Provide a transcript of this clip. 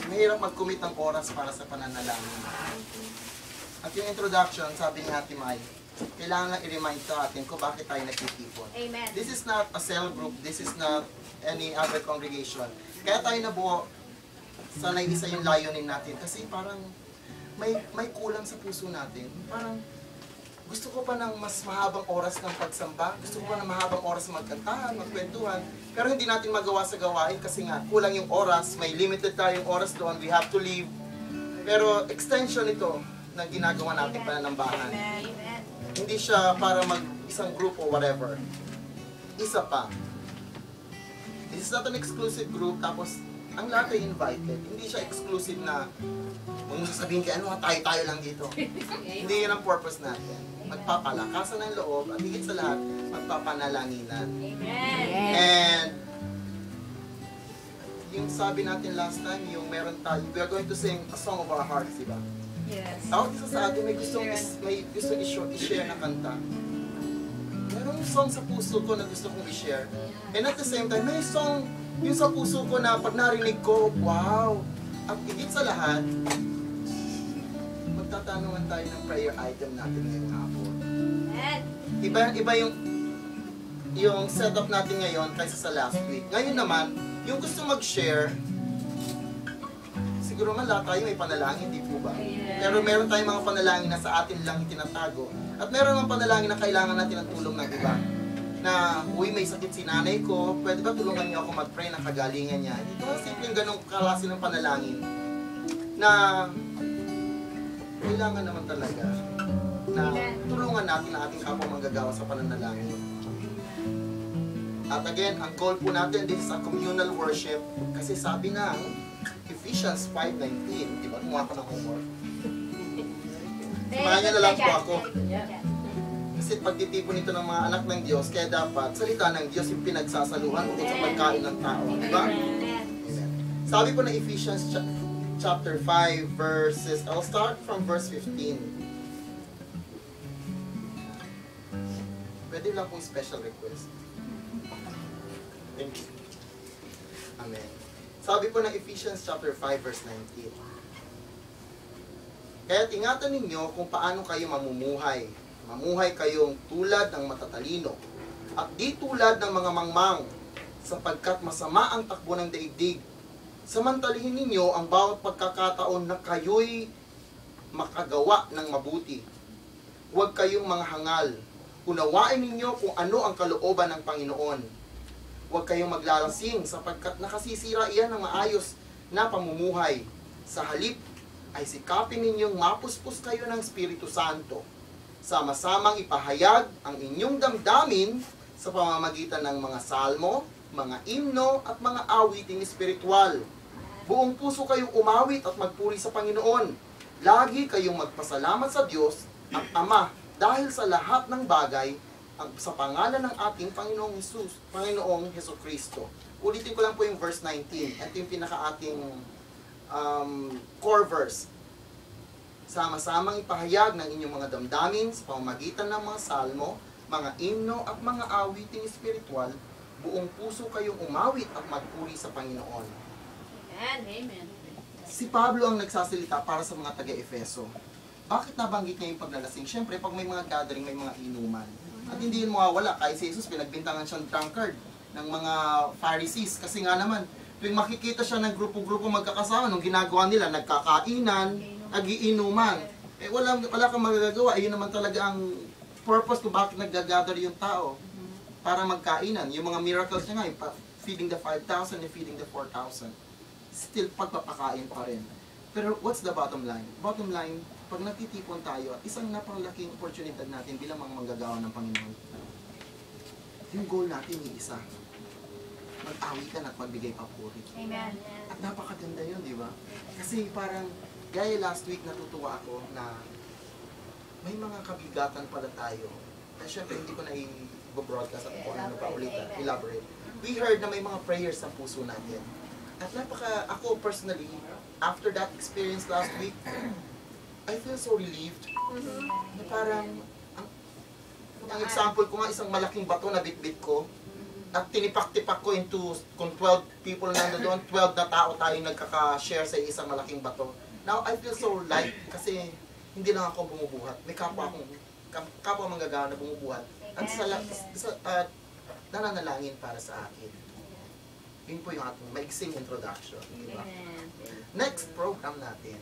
mahirap mag-commit ng oras para sa pananalangin. At yung introduction, sabi ni Ate Mai, kailangan lang i-remind sa atin kung bakit tayo nagtitipon. Amen. This is not a cell group, this is not any other congregation. Kaya tayo nabuo, sanay isa yung layunin natin. Kasi parang may kulang sa puso natin. Parang gusto ko pa ng mas mahabang oras ng pagsamba, gusto ko pa ng mahabang oras magkantahan, magkwentuhan, pero hindi natin magawa sa gawain kasi nga kulang yung oras, may limited tayong oras doon, we have to leave. Pero extension ito na ginagawa natin pananambahan. Amen. Hindi siya para isang group or whatever. Isa pa. This is not an exclusive group, tapos ang lahat ay invited. Hindi siya exclusive na huwag mo sasabihin kay ano, tayo lang dito. Hindi yun ang purpose natin. Magpapalakasan ng loob at higit sa lahat, magpapanalanginan. Amen. And yung sabi natin last time, yung meron tayo, we are going to sing a song of our hearts, diba? Yes. Tawag isa sa atin, may gustong i-share na kanta. Merong song sa puso ko na gusto kong i-share. And at the same time, may song yung sa puso ko na pag narinig ko, wow! At higit sa lahat, magtatanungan tayo ng prayer item natin ngayong hapon. Amen. Iba yung setup natin ngayon kaysa sa last week. Ngayon naman, yung gusto mag-share, siguro man lahat tayo may panalangin, di po ba? Pero meron tayong mga panalangin na sa atin lang itinatago. At meron mga panalangin na kailangan natin ng tulong ng iba. Na, uy, may sakit si nanay ko, pwede ba tulungan niyo ako mag-pray ng kagalingan niya? Ito ang simpleng ganong klase ng panalangin na kailangan naman talaga na tulungan natin ang ating kapwa manggagawa sa pananalangin. At again, ang goal po natin, this is a communal worship kasi sabi ng Ephesians 5:19, di ba? Kumuha ko ng homework. Samahan niyo na lang po ako. Kasi pagtitipon ito ng mga anak ng Diyos, kaya dapat salita ng Diyos yung pinagsasaluhan bukod sa pagkain ng tao. Di ba? Sabi po ng Ephesians chapter 5 verses, I'll start from verse 15. Pwede lang pong special request. Thank you. Amen. Sabi po ng Ephesians chapter 5 verse 19. Kaya't ingatan ninyo kung paano kayo mamumuhay. Mamuhay kayong tulad ng matatalino at di tulad ng mga mangmang sapagkat masama ang takbo ng daigdig. Samantalihin ninyo ang bawat pagkakataon na kayo'y makagawa ng mabuti. Huwag kayong mga hangal. Unawain ninyo kung ano ang kalooban ng Panginoon. Huwag kayong maglalasing sapagkat nakasisira iyan ng maayos na pamumuhay. Sa halip ay sikapin ninyong mapuspos kayo ng Espiritu Santo. Sama-samang ipahayag ang inyong damdamin sa pamamagitan ng mga salmo, mga imno at mga awiting espiritual. Buong puso kayong umawit at magpuri sa Panginoon. Lagi kayong magpasalamat sa Diyos at Ama dahil sa lahat ng bagay sa pangalan ng ating Panginoong Hesukristo. Ulitin ko lang po yung verse 19. Ito yung pinaka-ating core verse. Sama-samang ipahayag ng inyong mga damdamin sa pamamagitan ng mga salmo, mga imno at mga awiting espiritual. Buong puso kayong umawit at magpuri sa Panginoon. Amen. Si Pablo ang nagsasalita para sa mga taga-Efeso. Bakit nabanggit niya yung paglalasing? Siyempre, pag may mga gathering, may mga inuman. At hindi yun mawawala. Kahit si Jesus, pinagbintangan siyang drunkard ng mga Pharisees. Kasi nga naman, tuwing makikita siya ng grupo-grupo magkakasama, nung ginagawa nila, nagkakainan, nagiinuman. Eh, wala kang magagawa. Ayun naman talaga ang purpose kung bakit nag-gather yung tao. Para magkainan. Yung mga miracles niya nga, feeding the 5,000 and feeding the 4,000. Still, pagpapakain pa rin. Pero what's the bottom line? Bottom line, pag nagtitipon tayo, at isang napakalaking oportunidad natin bilang mga manggagawa ng Panginoon, yung goal natin yung isa. Mag-awitan at magbigay papuri. Amen. At napakaganda yun, di ba? Kasi parang, gaya last week natutuwa ako na may mga kabigatan pala tayo. Kaya syempre hindi ko na i-broadcast at kung ano pa ulit, elaborate. We heard na may mga prayers sa puso natin. At ako personally, after that experience last week, I feel so relieved. Na parang, ang example ko nga, isang malaking bato na bitbit ko, at tinipak-tipak ko into, kung 12 people na doon, 12 na tao tayong nagkaka-share sa isang malaking bato. Now, I feel so light kasi hindi lang ako bumubuhat. May kapwa manggagawa na bumubuhat. At nananalangin para sa akin. Yun po yung ating maiksing introduction. Diba? Amen. Next program natin.